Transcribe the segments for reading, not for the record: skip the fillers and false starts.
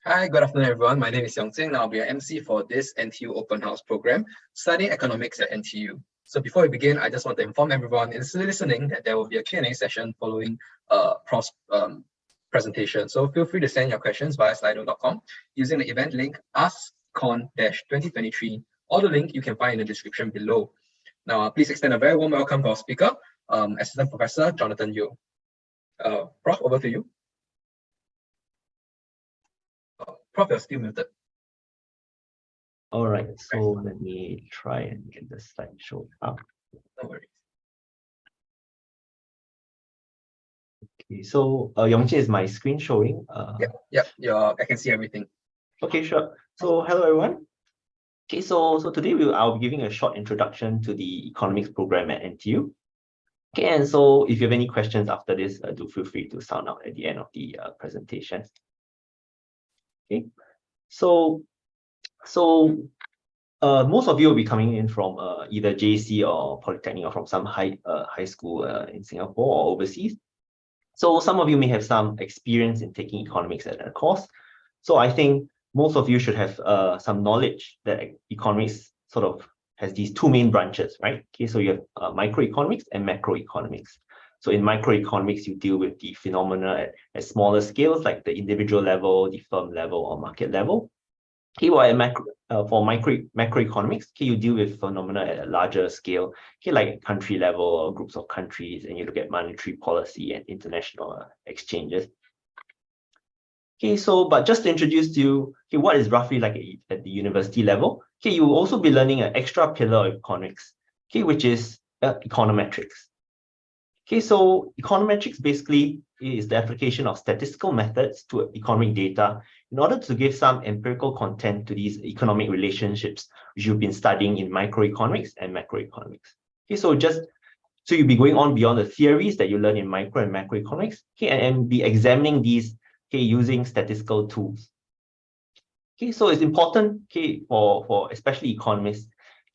Hi, good afternoon, everyone. My name is Yong Jing, and I'll be your MC for this NTU Open House program, studying economics at NTU. So before we begin, I just want to inform everyone listening that there will be a Q&A session following Prof's presentation. So feel free to send your questions via Sli.do.com using the event link AskCon-2023, or the link you can find in the description below. Now, please extend a very warm welcome to our speaker, Assistant Professor Jonathan Yeo. Prof, over to you. Prof, you're still muted. All right, so let me try and get the slideshow up. No worries. Okay, so Yongqi, is my screen showing? Yeah, I can see everything. Okay, sure. So hello everyone. Okay, so today I'll be giving a short introduction to the economics program at NTU. Okay, and so if you have any questions after this, do feel free to sound out at the end of the presentation. Okay, so most of you will be coming in from either JC or Polytechnic or from some high school in Singapore or overseas. So some of you may have some experience in taking economics at a course. So I think most of you should have some knowledge that economics sort of has these two main branches, right? Okay, so you have microeconomics and macroeconomics. So in microeconomics, you deal with the phenomena at smaller scales, like the individual level, the firm level, or market level. Okay, while for macroeconomics, okay, you deal with phenomena at a larger scale, okay, like country level or groups of countries, and you look at monetary policy and international exchanges. Okay, so but just to introduce to you, okay, what is roughly like at the university level? Okay, you will also be learning an extra pillar of economics, okay, which is econometrics. Okay, so econometrics basically is the application of statistical methods to economic data in order to give some empirical content to these economic relationships which you've been studying in microeconomics and macroeconomics. Okay, so you'll be going on beyond the theories that you learn in micro and macroeconomics, okay, and be examining these, okay, using statistical tools. Okay, so it's important, okay, for especially economists,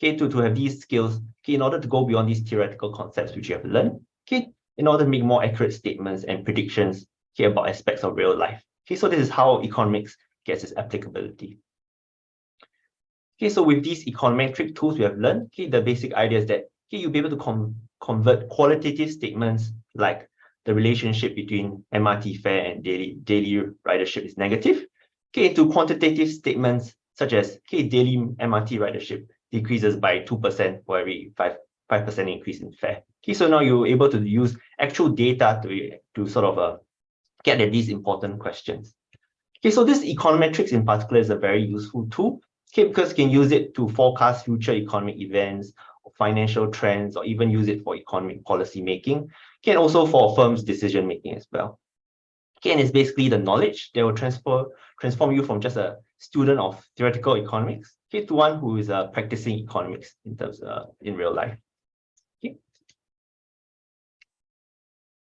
okay, to have these skills, okay, in order to go beyond these theoretical concepts which you have learned, okay, in order to make more accurate statements and predictions, okay, about aspects of real life. Okay, so this is how economics gets its applicability. Okay, so with these econometric tools we have learned, okay, the basic idea is that, okay, you'll be able to convert qualitative statements like the relationship between MRT fare and daily ridership is negative, okay, into quantitative statements such as, okay, daily MRT ridership decreases by 2% for every 5% increase in fare. Okay, so now you're able to use actual data to sort of get at these important questions. Okay, so this econometrics in particular is a very useful tool, okay, because you can use it to forecast future economic events, or financial trends, or even use it for economic policy making, okay, and also for firms' decision making as well. Okay, and it's basically the knowledge that will transform you from just a student of theoretical economics, okay, to one who is practicing economics in terms in real life.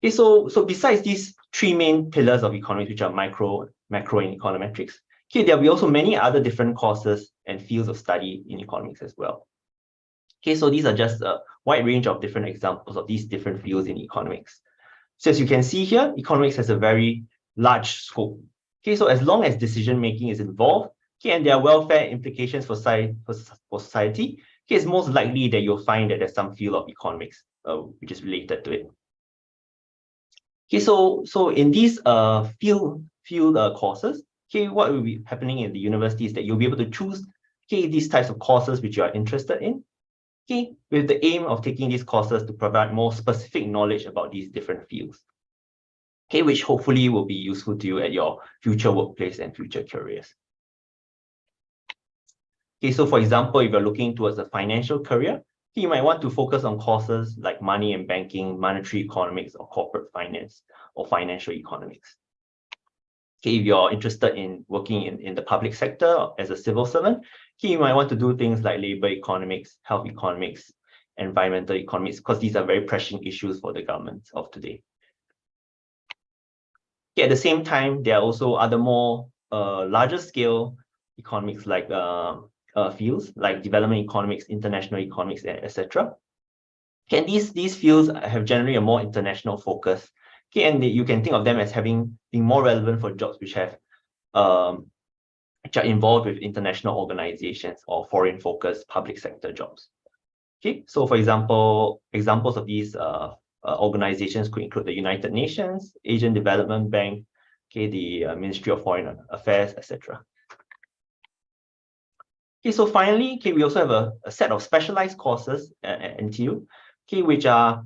Okay, so besides these three main pillars of economics, which are micro, macro, and econometrics, okay, there will be also many other different courses and fields of study in economics as well. Okay, so these are just a wide range of different examples of these different fields in economics. So as you can see here, economics has a very large scope. Okay, so as long as decision making is involved, okay, and there are welfare implications for society, okay, it's most likely that you'll find that there's some field of economics which is related to it. Okay, so in these field courses, okay, what will be happening in the university is that you'll be able to choose, okay, these types of courses which you are interested in, okay, with the aim of taking these courses to provide more specific knowledge about these different fields, okay, which hopefully will be useful to you at your future workplace and future careers. Okay, so for example, if you're looking towards a financial career, you might want to focus on courses like money and banking, monetary economics, or corporate finance, or financial economics. Okay, if you're interested in working in the public sector as a civil servant, okay, you might want to do things like labor economics, health economics, environmental economics, because these are very pressing issues for the government of today. Okay, at the same time, there are also other more larger scale economics like fields like development economics, international economics, etc. Okay, and these fields have generally a more international focus. Okay, and you can think of them as being more relevant for jobs which have which are involved with international organizations or foreign-focused public sector jobs. Okay, so for example, examples of these organizations could include the United Nations, Asian Development Bank, okay, the Ministry of Foreign Affairs, etc. Okay, so finally, okay, we also have a set of specialized courses at NTU, okay, which are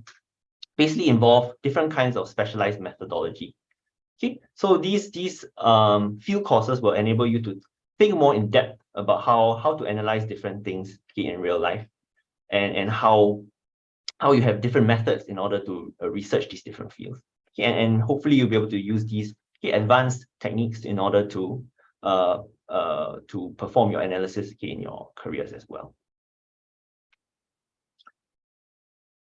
basically involve different kinds of specialized methodology. Okay, so these few courses will enable you to think more in depth about how to analyze different things, okay, in real life, and how you have different methods in order to research these different fields. Okay, and hopefully you'll be able to use these, okay, advanced techniques in order to perform your analysis, okay, in your careers as well.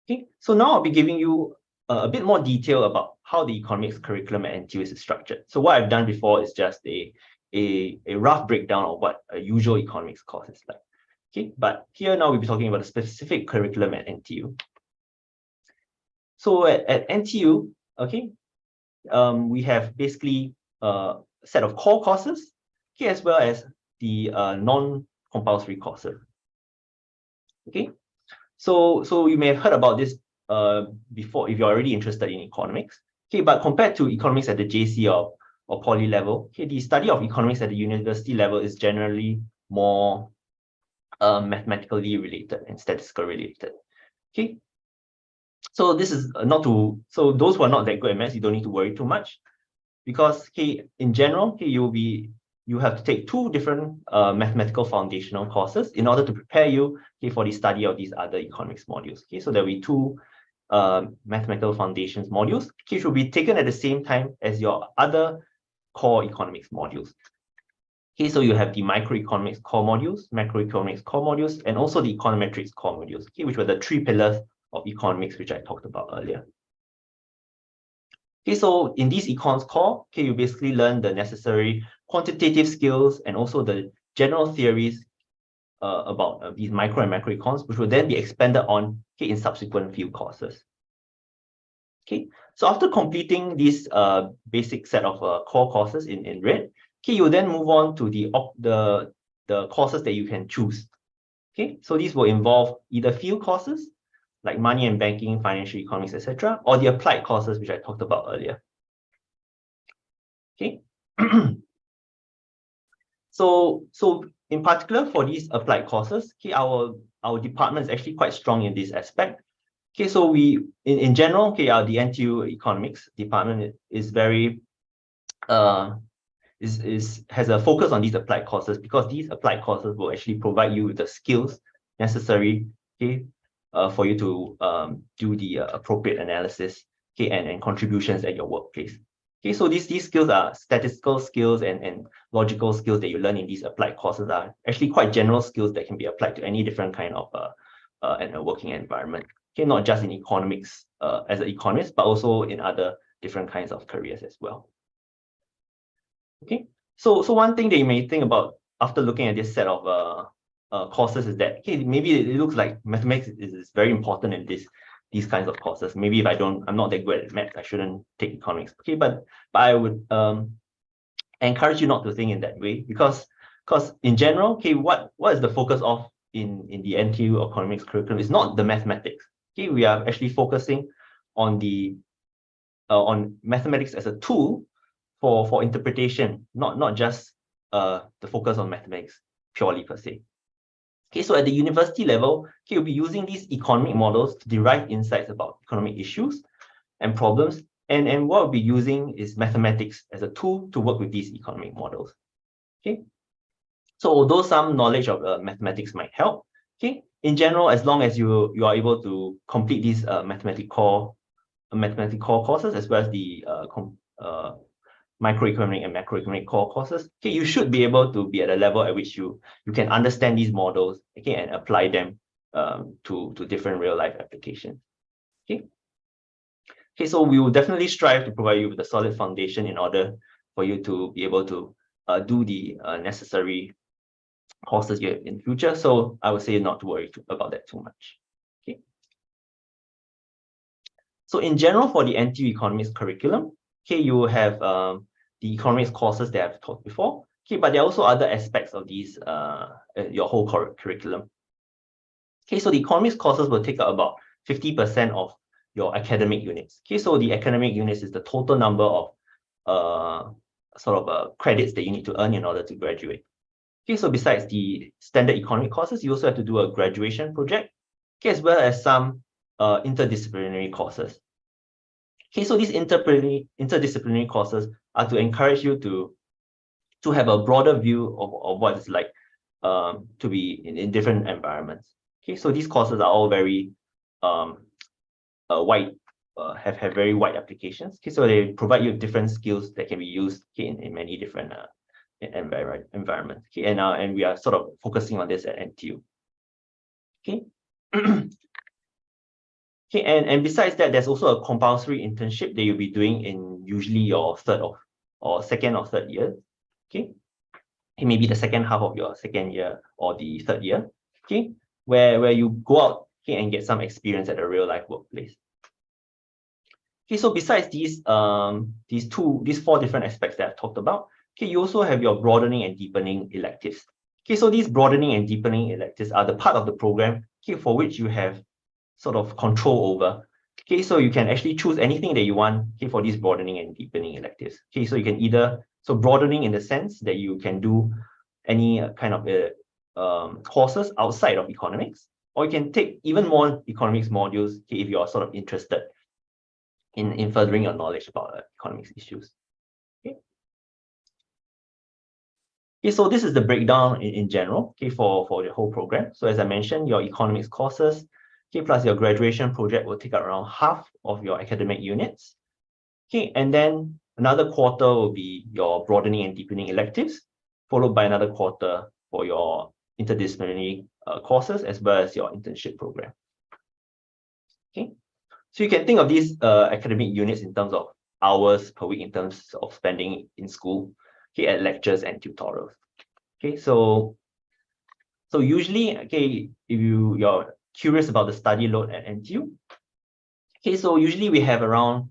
Okay, so now I'll be giving you a bit more detail about how the economics curriculum at NTU is structured. So what I've done before is just a rough breakdown of what a usual economics course is like. Okay, but here now we'll be talking about a specific curriculum at NTU. So at NTU, okay, we have basically a set of core courses, okay, as well as the non-compulsory courses. Okay, so you may have heard about this before if you're already interested in economics. Okay, but compared to economics at the JC or poly level, okay, the study of economics at the university level is generally more mathematically related and statistical related. Okay, so this is so those who are not that good at maths, you don't need to worry too much, because okay, in general, okay, you have to take two different mathematical foundational courses in order to prepare you, okay, for the study of these other economics modules. Okay, so there'll be two mathematical foundations modules, okay, which will be taken at the same time as your other core economics modules. Okay, so you have the microeconomics core modules, macroeconomics core modules, and also the econometrics core modules, okay, which were the three pillars of economics, which I talked about earlier. Okay, so in these econs core, okay, you basically learn the necessary quantitative skills and also the general theories about these micro and macro econs, which will then be expanded on, okay, in subsequent field courses. Okay, so after completing this basic set of core courses in red, okay, you will then move on to the courses that you can choose. Okay, so these will involve either field courses like money and banking, financial economics, etc., or the applied courses, which I talked about earlier. Okay. So in particular for these applied courses, okay, our department is actually quite strong in this aspect. Okay, so we in general, okay, the NTU economics department is very has a focus on these applied courses, because these applied courses will actually provide you with the skills necessary, okay, for you to do the appropriate analysis, okay, and contributions at your workplace. Okay, so these skills are statistical skills and logical skills that you learn in these applied courses are actually quite general skills that can be applied to any different kind of working environment. Okay, not just in economics as an economist, but also in other different kinds of careers as well. Okay, so one thing that you may think about after looking at this set of courses is that, okay, maybe it looks like mathematics is very important in these kinds of courses. Maybe if I'm not that good at math, I shouldn't take economics. Okay, but I would encourage you not to think in that way, because in general, okay, what is the focus of in the NTU economics curriculum is not the mathematics. Okay, we are actually focusing on the on mathematics as a tool for interpretation, not just the focus on mathematics purely per se. Okay, so at the university level, okay, you'll be using these economic models to derive insights about economic issues and problems, and what we'll be using is mathematics as a tool to work with these economic models. Okay, so although some knowledge of mathematics might help, okay, in general, as long as you are able to complete these mathematical core courses, as well as the microeconomic and macroeconomic core courses, okay, you should be able to be at a level at which you can understand these models, okay, and apply them to different real life applications. Okay, so we will definitely strive to provide you with a solid foundation in order for you to be able to do the necessary courses you have in the future. So I would say not to worry about that too much. Okay. So in general, for the NTU economics curriculum, okay, you will have the economics courses that I've taught before. Okay, but there are also other aspects of these your whole curriculum. Okay, so the economics courses will take up about 50% of your academic units. Okay, so the academic units is the total number of credits that you need to earn in order to graduate. Okay, so besides the standard economic courses, you also have to do a graduation project, okay, as well as some interdisciplinary courses. Okay, so these interdisciplinary courses are to encourage you to have a broader view of what it's like to be in different environments. Okay, so these courses are all very wide, have very wide applications. Okay, so they provide you different skills that can be used, okay, in many different environments. Okay, and we are sort of focusing on this at NTU. Okay. Okay, and besides that, there's also a compulsory internship that you'll be doing in usually your second or third year. Okay, it may be the second half of your second year or the third year. Okay, where you go out, okay, and get some experience at a real life workplace. Okay, so besides these four different aspects that I've talked about, okay, you also have your broadening and deepening electives. Okay, so these broadening and deepening electives are the part of the program, okay, for which you have sort of control over. Okay, so you can actually choose anything that you want, okay, for these broadening and deepening electives. Okay, so you can either, so broadening in the sense that you can do any kind of courses outside of economics, or you can take even more economics modules, okay, if you are sort of interested in furthering your knowledge about economics issues. Okay. Okay, so this is the breakdown in general, okay, for the whole program. So as I mentioned, your economics courses, okay, plus your graduation project will take up around half of your academic units. Okay, and then another quarter will be your broadening and deepening electives, followed by another quarter for your interdisciplinary courses, as well as your internship program. Okay, so you can think of these academic units in terms of hours per week, in terms of spending in school, okay, at lectures and tutorials. Okay, so usually, okay, if you're curious about the study load at NTU, okay, so usually we have around,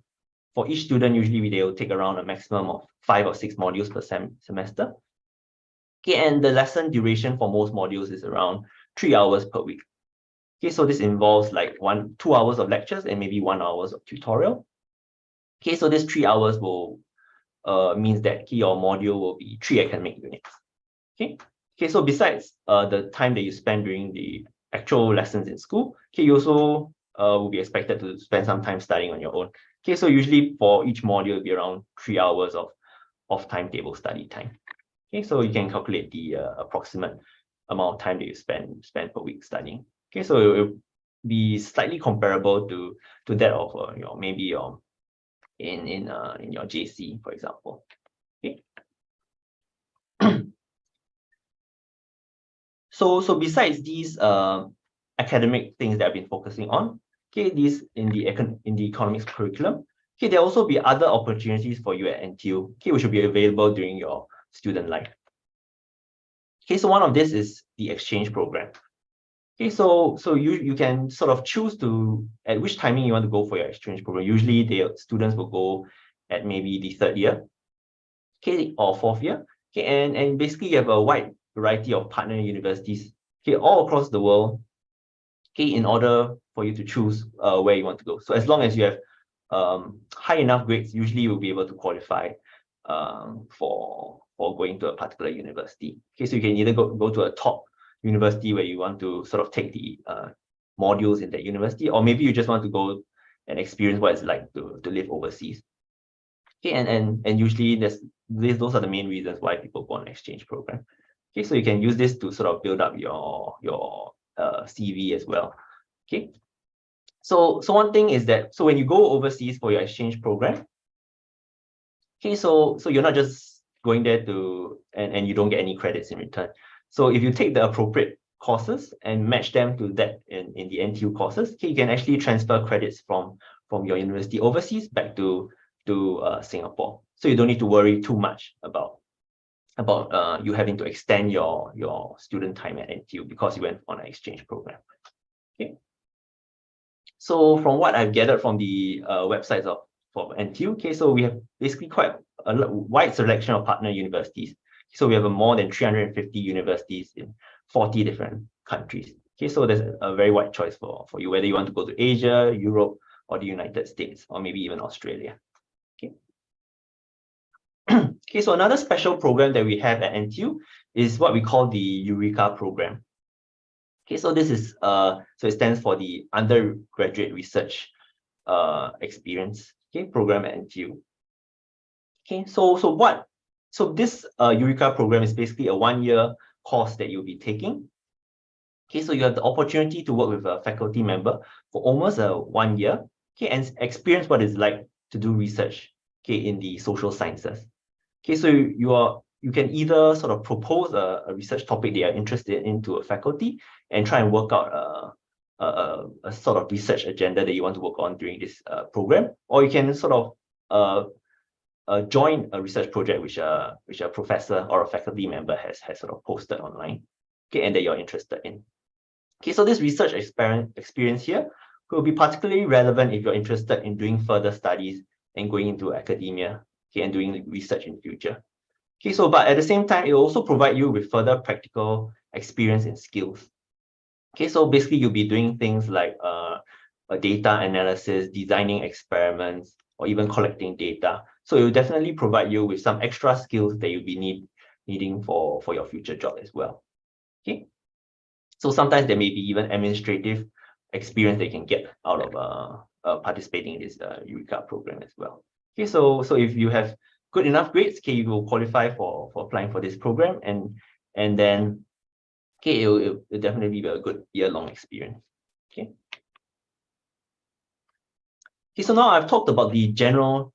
for each student, usually they will take around a maximum of 5 or 6 modules per semester. Okay, and the lesson duration for most modules is around 3 hours per week. Okay, so this involves like 2 hours of lectures and maybe 1 hour of tutorial. Okay, so this 3 hours will means that your module will be 3 academic units. Okay. Okay, so besides the time that you spend during the actual lessons in school, okay, you also will be expected to spend some time studying on your own. Okay, so usually for each module, it'll be around 3 hours of timetable study time. Okay, so you can calculate the approximate amount of time that you spend per week studying. Okay, so it will be slightly comparable to that of maybe in your JC, for example. Okay. So besides these academic things that I've been focusing on, okay, these in the economics curriculum, okay, there will also be other opportunities for you at NTU, okay, which will be available during your student life. Okay, so one of this is the exchange program. Okay, so you can sort of choose at which timing you want to go for your exchange program. Usually the students will go at maybe the 3rd year, okay, or 4th year. Okay, and basically you have a wide variety of partner universities, okay, all across the world, okay, in order for you to choose where you want to go. So as long as you have high enough grades, usually you'll be able to qualify for going to a particular university. Okay, so you can either go to a top university where you want to sort of take the modules in that university, or maybe you just want to go and experience what it's like to live overseas. Okay, and usually those are the main reasons why people go on an exchange program. Okay, so you can use this to sort of build up your CV as well. Okay, so one thing is that, so when you go overseas for your exchange program, okay, so you're not just going there and you don't get any credits in return. So if you take the appropriate courses and match them to that in the NTU courses, okay, you can actually transfer credits from your university overseas back to Singapore. So you don't need to worry too much about you having to extend your student time at NTU because you went on an exchange program. Okay. So from what I've gathered from the websites for NTU, okay, so we have basically quite a wide selection of partner universities. So we have more than 350 universities in 40 different countries. Okay, so there's a very wide choice for you, whether you want to go to Asia, Europe, or the United States, or maybe even Australia. Okay. Okay, so another special program that we have at NTU is what we call the Eureka program. Okay, so this is so it stands for the Undergraduate Research Experience, okay, program at NTU. Okay, so this Eureka program is basically a 1-year course that you'll be taking. Okay, so you have the opportunity to work with a faculty member for almost 1 year, okay, and experience what it's like to do research, okay, in the social sciences. Okay, so you can either sort of propose a research topic that you're interested in to a faculty and try and work out a sort of research agenda that you want to work on during this program, or you can sort of join a research project which a professor or a faculty member has sort of posted online, okay, and that you're interested in. Okay, so this research experience here will be particularly relevant if you're interested in doing further studies and going into academia, okay, and doing research in future. Okay, so but at the same time, it will also provide you with further practical experience and skills. Okay, so basically you'll be doing things like data analysis, designing experiments, or even collecting data. So it will definitely provide you with some extra skills that you'll be needing for your future job as well. Okay, so sometimes there may be even administrative experience they can get out of participating in this Eureka program as well. Okay, so if you have good enough grades, okay, you will qualify for applying for this program, and then okay, it will definitely be a good year-long experience. Okay. Okay, so now I've talked about the general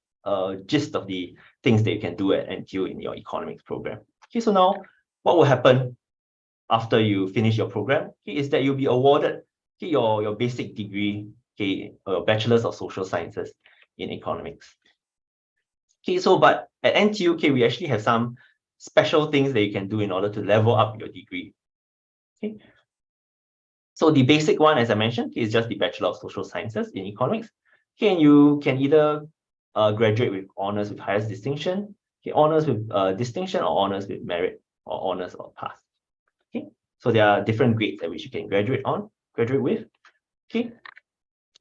gist of the things that you can do at NTU in your economics program. Okay, so now what will happen after you finish your program, okay, is that you'll be awarded, okay, your basic degree, okay, or Bachelor's of Social Sciences in economics. Okay, so but at NTU, okay, we actually have some special things that you can do in order to level up your degree. Okay, so the basic one, as I mentioned, is just the Bachelor of Social Sciences in economics. Okay, and you can either graduate with honors with highest distinction, okay, honors with distinction, or honors with merit, or honors or pass. Okay, so there are different grades at which you can graduate with. Okay,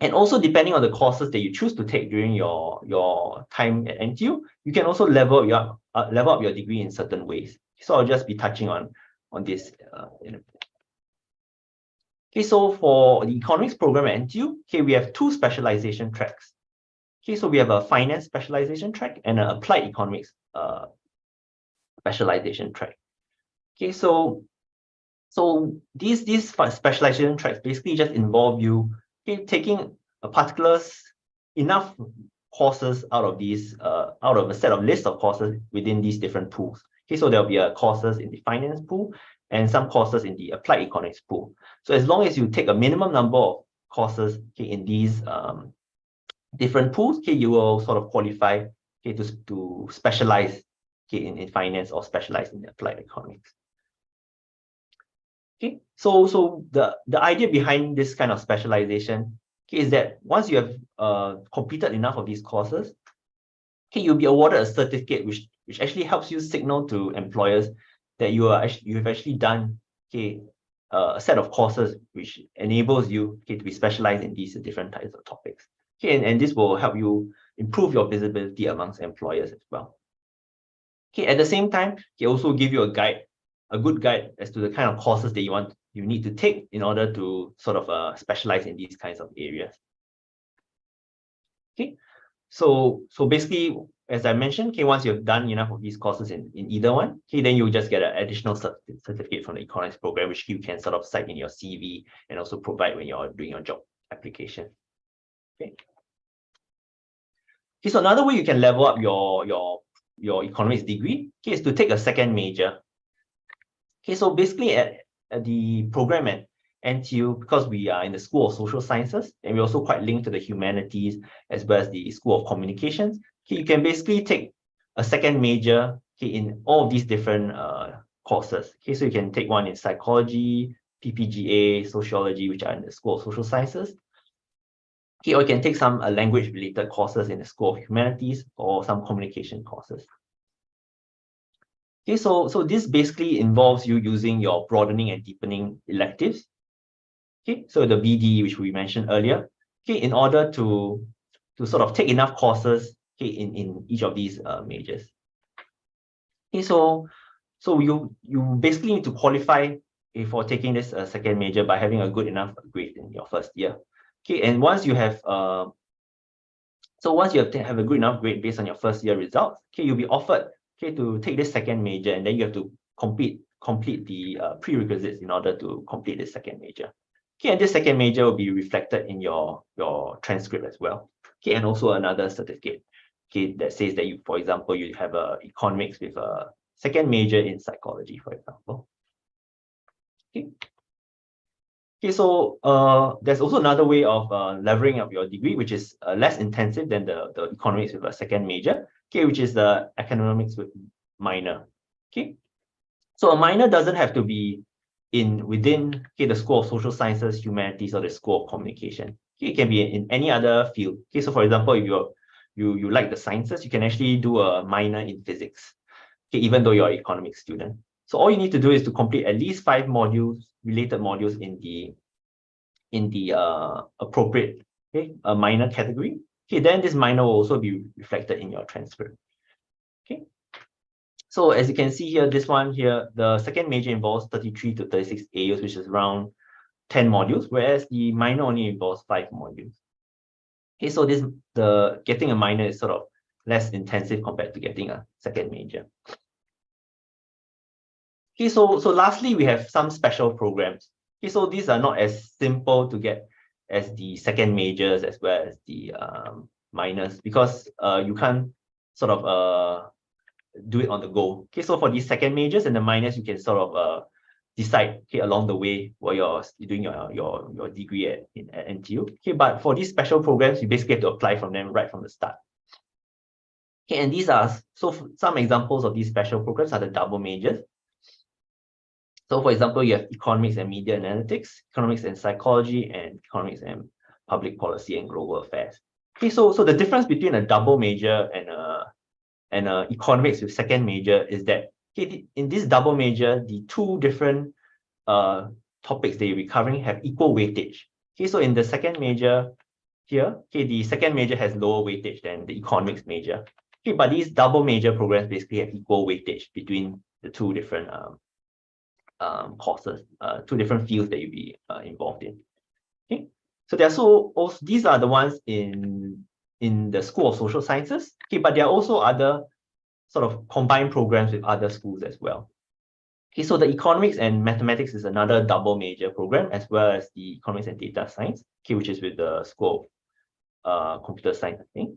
and also depending on the courses that you choose to take during your time at NTU, you can also level up your degree in certain ways. So I'll just be touching on this in a bit. Okay, so for the economics program at NTU, okay, we have 2 specialization tracks. Okay, so we have a finance specialization track and an applied economics specialization track. Okay, so these specialization tracks basically just involve you, okay, taking a particular enough courses out of a set of list of courses within these different pools. Okay, so there'll be courses in the finance pool and some courses in the applied economics pool. So as long as you take a minimum number of courses, okay, in these different pools, okay, you will sort of qualify, okay, to specialize, okay, in finance or specialize in applied economics. Okay, so the idea behind this kind of specialization, okay, is that once you have completed enough of these courses, okay, you'll be awarded a certificate which actually helps you signal to employers that you have actually done, okay, a set of courses which enables you, okay, to be specialized in these different types of topics. Okay, and this will help you improve your visibility amongst employers as well. Okay, at the same time, it also give you a good guide as to the kind of courses that you need to take in order to sort of specialize in these kinds of areas. Okay, so basically, as I mentioned, okay, once you've done enough of these courses in either one, okay, then you'll just get an additional certificate from the economics program, which you can sort of cite in your CV and also provide when you're doing your job application. Okay. Okay, so another way you can level up your economics degree, okay, is to take a second major. Okay, so basically at the program at NTU, because we are in the School of Social Sciences, and we're also quite linked to the humanities as well as the School of Communications, okay, you can basically take a second major, okay, in all of these different courses. Okay, so you can take one in psychology, PPGA, sociology, which are in the School of Social Sciences. Okay, or you can take some language-related courses in the School of Humanities or some communication courses. Okay, so this basically involves you using your broadening and deepening electives. Okay, so the BD, which we mentioned earlier, okay, in order to sort of take enough courses, okay, in each of these majors. Okay, so you basically need to qualify for taking this second major by having a good enough grade in your first year. Okay, and once you have once you have a good enough grade based on your first year results, okay, you'll be offered, okay, to take this second major, and then you have to complete the prerequisites in order to complete this second major. Okay, and this second major will be reflected in your transcript as well. Okay, and also another certificate, okay, that says that you, for example, you have a economics with a second major in psychology, for example. Okay. Okay, so there's also another way of leveling up your degree, which is less intensive than the economics with a second major, okay, which is the economics with minor. Okay, so a minor doesn't have to be within, okay, the School of Social Sciences, Humanities, or the School of Communication. Okay, it can be in any other field. Okay, so for example, if you like the sciences, you can actually do a minor in physics, okay, even though you're an economics student. So all you need to do is to complete at least 5 modules, related modules in the appropriate, okay, a minor category. Okay, then this minor will also be reflected in your transcript. Okay. So as you can see here, this one here, the second major involves 33 to 36 AUs, which is around 10 modules, whereas the minor only involves 5 modules. Okay, so getting a minor is sort of less intensive compared to getting a second major. Okay, so lastly, we have some special programs. Okay, so these are not as simple to get as the second majors as well as the minors, because you can't sort of do it on the go. Okay, so for these second majors and the minors, you can sort of decide, okay, along the way while you're doing your degree at NTU. Okay, but for these special programs, you basically have to apply from them right from the start. Okay, and these are some examples of these special programs are the double majors. So for example, you have economics and media analytics, economics and psychology, and economics and public policy and global affairs. Okay, so the difference between a double major and a economics with second major is that, okay, in this double major, the 2 different topics that you'll be covering have equal weightage. Okay, so in the second major here, okay, the second major has lower weightage than the economics major. Okay, but these double major programs basically have equal weightage between the 2 different courses, 2 different fields that you'll be involved in. Okay, so these are the ones in the School of Social Sciences. Okay, but there are also other sort of combined programs with other schools as well. Okay, so the economics and mathematics is another double major program, as well as the economics and data science, okay, which is with the School of Computer Science, I think.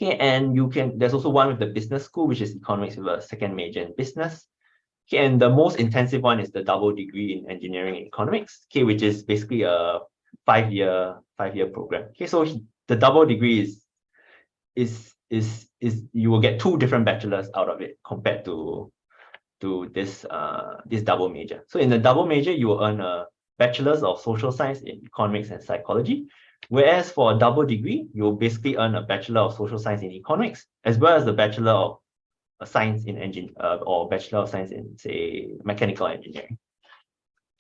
Okay, and there's also one with the business school, which is economics with a second major in business. Okay, and the most intensive one is the double degree in engineering and economics, okay, which is basically a 5-year program. Okay, so the double degree is you will get 2 different bachelors out of it compared to this double major. So in the double major, you will earn a bachelor's of social science in economics and psychology, whereas for a double degree, you will basically earn a bachelor of social science in economics, as well as the bachelor of science in or bachelor of science in, say, mechanical engineering.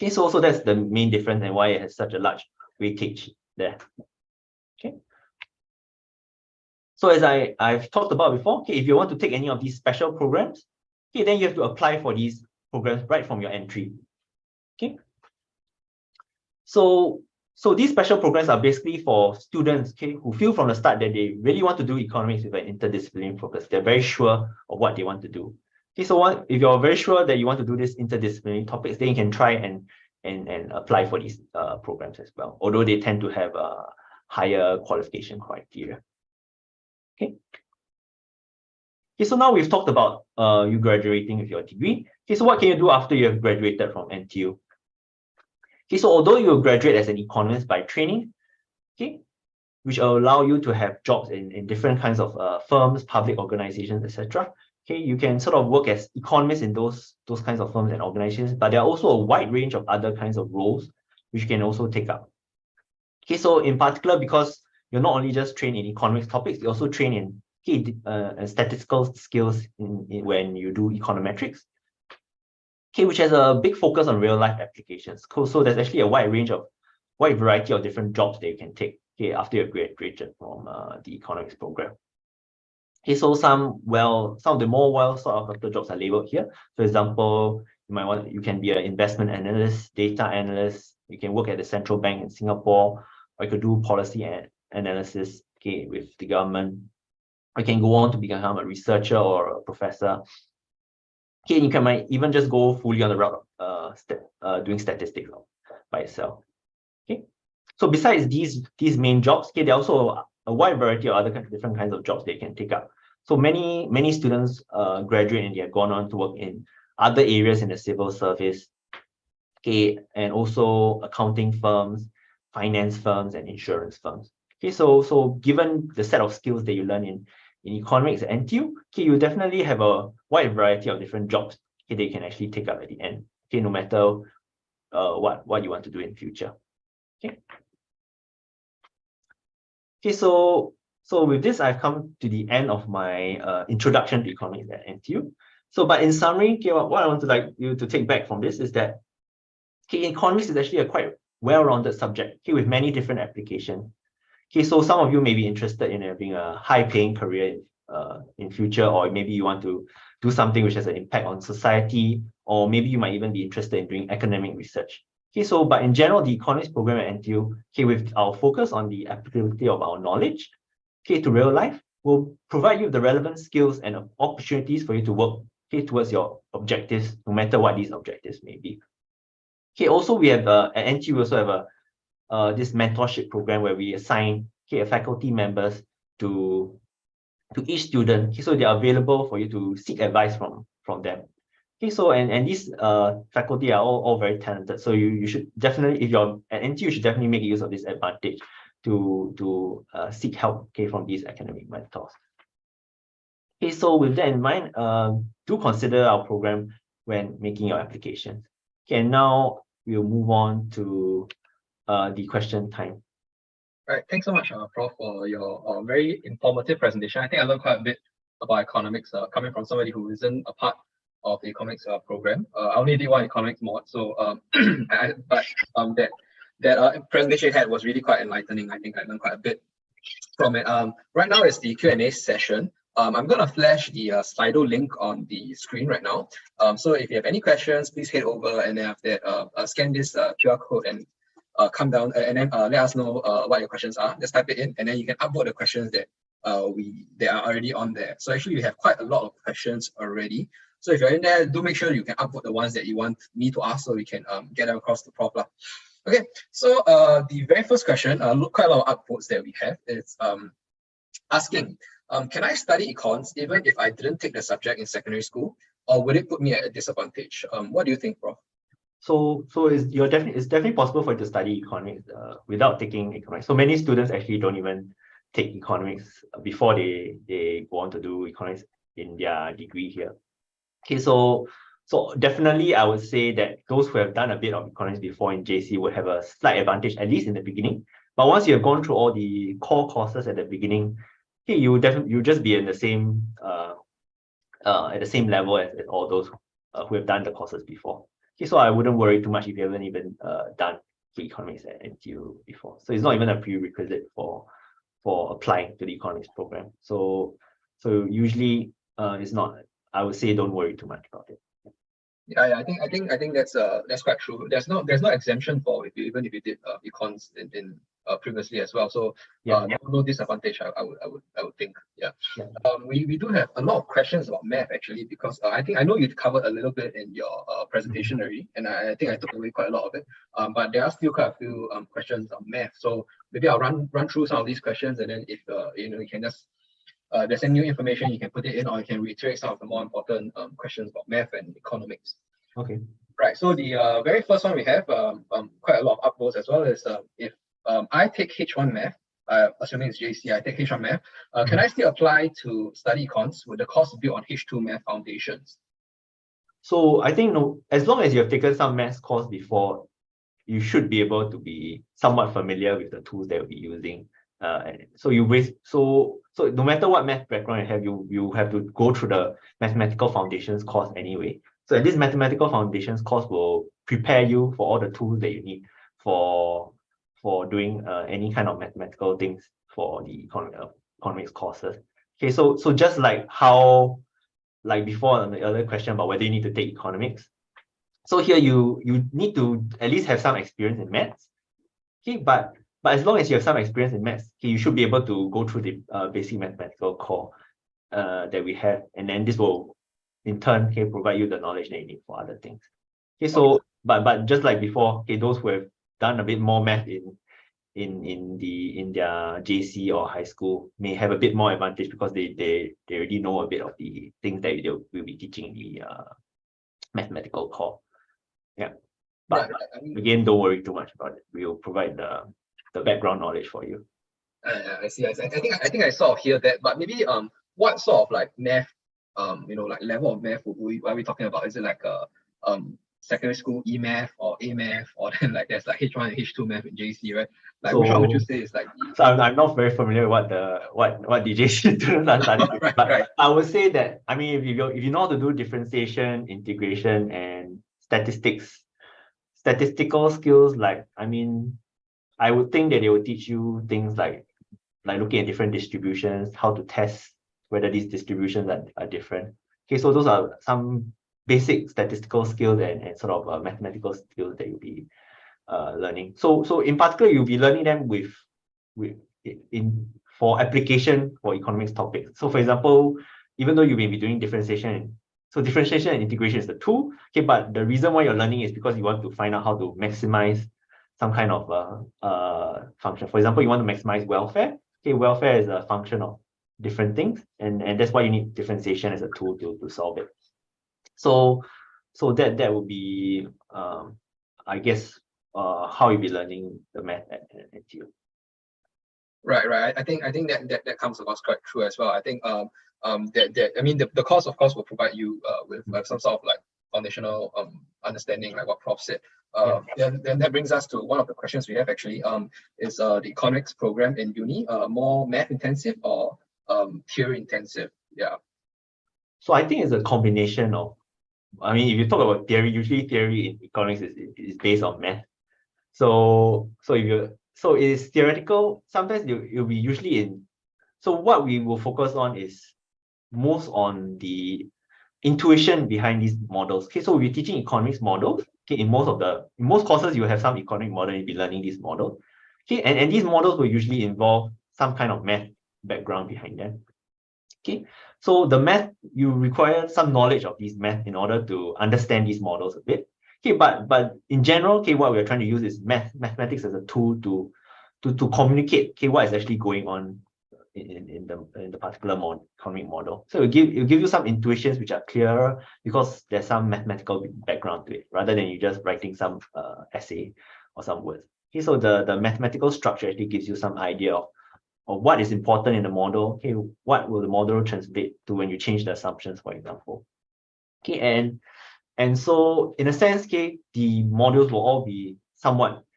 Okay, so that's the main difference and why it has such a large weightage there. Okay. So as I've talked about before, okay, if you want to take any of these special programs, okay, then you have to apply for these programs right from your entry. Okay. So these special programs are basically for students, okay, who feel from the start that they really want to do economics with an interdisciplinary focus. They're very sure of what they want to do. Okay, so if you're very sure that you want to do this interdisciplinary topics, then you can try and apply for these programs as well, although they tend to have a higher qualification criteria. Okay. Okay, so now we've talked about you graduating with your degree. Okay, so what can you do after you have graduated from NTU? Okay, so although you graduate as an economist by training, okay, which will allow you to have jobs in different kinds of firms, public organizations, etc. Okay, you can sort of work as economists in those kinds of firms and organizations, but there are also a wide range of other kinds of roles which you can also take up. Okay, so in particular, because you're not only just trained in economics topics, you also train in and statistical skills when you do econometrics, which has a big focus on real life applications. So there's actually a wide variety of different jobs that you can take after you've graduated from the economics program. So some of the more well sought after jobs are labeled here. For example, you can be an investment analyst, data analyst. You can work at the central bank in Singapore, or you could do policy analysis with the government. You can go on to become a researcher or a professor. You might even just go fully on the route of doing statistics by itself. So besides these main jobs, there are also a wide variety of other different kinds of jobs they can take up. So many students graduate and they have gone on to work in other areas in the civil service, and also accounting firms, finance firms, and insurance firms. So given the set of skills that you learn in economics at NTU, you definitely have a wide variety of different jobs that you can actually take up at the end. No matter what you want to do in future. So with this, I've come to the end of my introduction to economics at NTU. But in summary, what I want you to take back from this is that economics is actually a quite well-rounded subject with many different applications. So some of you may be interested in having a high-paying career in future, or maybe you want to do something which has an impact on society, or maybe you might even be interested in doing academic research. But in general, the economics program at NTU, with our focus on the applicability of our knowledge, to real life, will provide you with the relevant skills and opportunities for you to work towards your objectives, no matter what these objectives may be. Also we have at NTU we also have this mentorship program where we assign faculty members to each student. So they are available for you to seek advice from them. And these faculty are all very talented. So you should definitely, if you're at NTU, you should definitely make use of this advantage to seek help from these academic mentors. So with that in mind, do consider our program when making your applications. And now we'll move on to the question time. All right, thanks so much, Prof, for your very informative presentation. I think I learned quite a bit about economics coming from somebody who isn't a part of the economics program. I only did one economics mod, so that presentation you had was really quite enlightening. I think I learned quite a bit from it. Right now is the Q&A session. I'm going to flash the Sli.do link on the screen right now. So if you have any questions, please head over and then after that, scan this QR code and come down and then let us know what your questions are. Just type it in and then you can upvote the questions that are already on there. So actually we have quite a lot of questions already. So if you're in there, do make sure you can upvote the ones that you want me to ask so we can get them across the Prof. Okay, so the very first question, quite a lot of upvotes that we have is asking, can I study econs even if I didn't take the subject in secondary school, or would it put me at a disadvantage? What do you think, Prof? So it's definitely possible for you to study economics without taking economics. So many students actually don't even take economics before they go on to do economics in their degree here. So definitely I would say that those who have done a bit of economics before in JC would have a slight advantage, at least in the beginning. But once you have gone through all the core courses at the beginning, you just be in the same at the same level as all those who have done the courses before. So I wouldn't worry too much if you haven't even done economics at NTU before. So it's not even a prerequisite for applying to the economics program. So usually it's not. I would say don't worry too much about it. Yeah, I think that's quite true. There's no exemption for even if you did econs in previously as well. So no disadvantage. I would think. Yeah. We do have a lot of questions about math actually, because I know you covered a little bit in your presentation already, and I think I took away quite a lot of it. But there are still quite a few questions on math. So maybe I'll run through some of these questions, and then if you can just there's any new information, you can put it in, or you can reiterate some of the more important questions about math and economics. Okay. Right. So the very first one we have quite a lot of upvotes as well is if I take H1 math, assuming it's JC, I take H1 math, can I still apply to study econs with the course built on H2 math foundations? So I think no, as long as you have taken some math course before, you should be able to be somewhat familiar with the tools that you'll be using So no matter what math background you have, you have to go through the mathematical foundations course anyway. So this mathematical foundations course will prepare you for all the tools that you need for doing any kind of mathematical things for the economics courses. Okay, so just like how, like before on the earlier question about whether you need to take economics. So here you need to at least have some experience in maths. Okay, but as long as you have some experience in maths, okay, you should be able to go through the basic mathematical core that we have, and then this will in turn provide you the knowledge that you need for other things. Okay, so but just like before, okay, those who have done a bit more math in their JC or high school may have a bit more advantage because they already know a bit of the things that they will be teaching in the mathematical core. Yeah. But again, don't worry too much about it. We will provide the background knowledge for you. I see. I think I sort of hear that, but maybe what sort of like math like level of math are we talking about? Is it like a secondary school E math or A math, or then like there's like H1 and H2 math in JC, right? Like which one would you say is like so I'm not very familiar with what the JC students are studying, but I would say that, I mean, if you know how to do differentiation, integration, and statistical skills, like, I mean, I would think that they will teach you things like looking at different distributions, how to test whether these distributions are different. Okay, so those are some basic statistical skills and sort of mathematical skills that you'll be learning. So in particular, you'll be learning them for application for economics topics. So for example, even though you may be doing differentiation, so differentiation and integration is the tool, okay, but the reason why you're learning is because you want to find out how to maximize some kind of function. For example, you want to maximize welfare. Okay, welfare is a function of different things, and that's why you need differentiation as a tool to solve it. So that would be I guess how you'll be learning the math at NTU. Right. I think that comes across quite true as well. I think that I mean the course of course will provide you with some sort of like foundational understanding, like what Prof said. Then that brings us to one of the questions we have actually. Is the economics program in uni more math intensive or theory intensive? Yeah. So I think it's a combination of, I mean, if you talk about theory, usually theory in economics is based on math. So it is theoretical. Sometimes you'll be usually in. So what we will focus on is most on the intuition behind these models. Okay, so we're teaching economics models. Okay, in most courses you have some economic model, you'll be learning these models. Okay, and these models will usually involve some kind of math background behind them. Okay, so the math, you require some knowledge of these math in order to understand these models a bit. Okay, but in general, okay, what we're trying to use is mathematics as a tool to communicate, okay, what is actually going on in the particular economic model. So it'll give you some intuitions which are clearer because there's some mathematical background to it, rather than you just writing some essay or some words. Okay, so the mathematical structure actually gives you some idea of what is important in the model. Okay, what will the model translate to when you change the assumptions, for example. Okay, and so in a sense, okay, the modules will all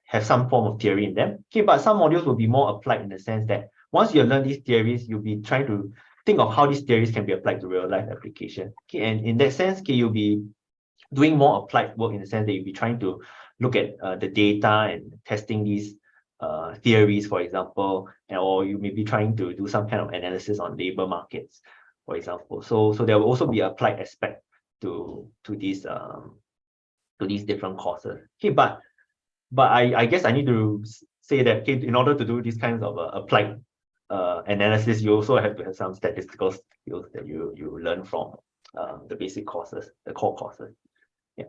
have some form of theory in them. Okay, but some modules will be more applied in the sense that once you learn these theories, you'll be trying to think of how these theories can be applied to real life application. Okay, and in that sense, okay, you'll be doing more applied work in the sense that you'll be trying to look at the data and testing these theories, for example, or you may be trying to do some kind of analysis on labor markets, for example. So there will also be applied aspect to these different courses. Okay, but I guess I need to say that, okay, in order to do these kinds of applied analysis, you also have to have some statistical skills that you learn from the basic courses, the core courses. Yeah.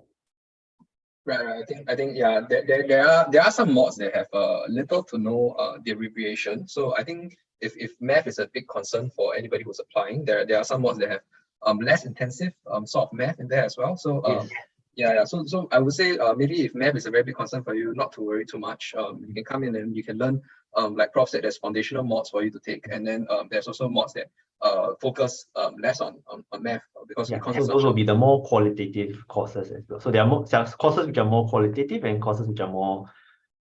Right. I think yeah, there are some mods that have little to no derivation. So I think if math is a big concern for anybody who's applying, there are some mods that have less intensive sort of math in there as well. So Yes. Yeah. So I would say maybe if math is a very big concern for you, not to worry too much. You can come in and you can learn like Prof said, there's foundational mods for you to take, and then there's also mods that focus less on math because Yeah, so those will be the more qualitative courses as well. So there are courses which are more qualitative and courses which are more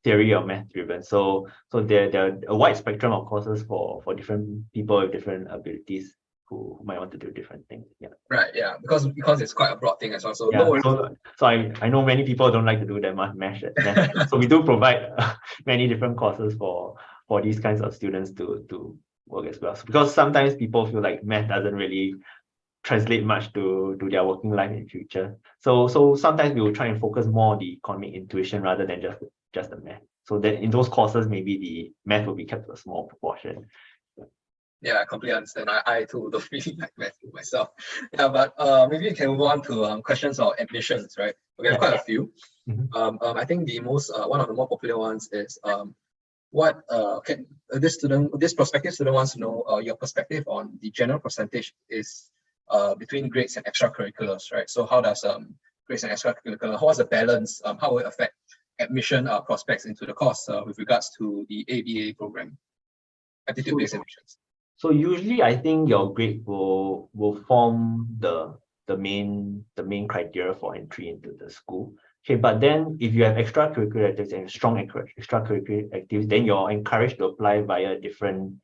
theory or math driven. So there are a wide spectrum of courses for different people with different abilities who might want to do different things. Yeah. Right, yeah, because it's quite a broad thing as well. So Yeah. no worries. So I know many people don't like to do that math. So we do provide many different courses for these kinds of students to work as well. So because sometimes people feel like math doesn't really translate much to their working life in future. So sometimes we will try and focus more on the economic intuition rather than just the math. So that in those courses, maybe the math will be kept to a small proportion. Yeah, I completely understand. I too don't really like math myself. Yeah, but maybe we can move on to questions on admissions, right? We have quite a few. I think the most one of the more popular ones is what can this prospective student wants to know your perspective on the general percentage is between grades and extracurriculars, right? So how does grades and extracurricular, how is the balance? How will it affect admission prospects into the course with regards to the ABA program, aptitude-based admissions? So usually, I think your grade will form the main criteria for entry into the school. Okay, but then if you have extracurricular activities and strong extracurricular activities, then you're encouraged to apply via a different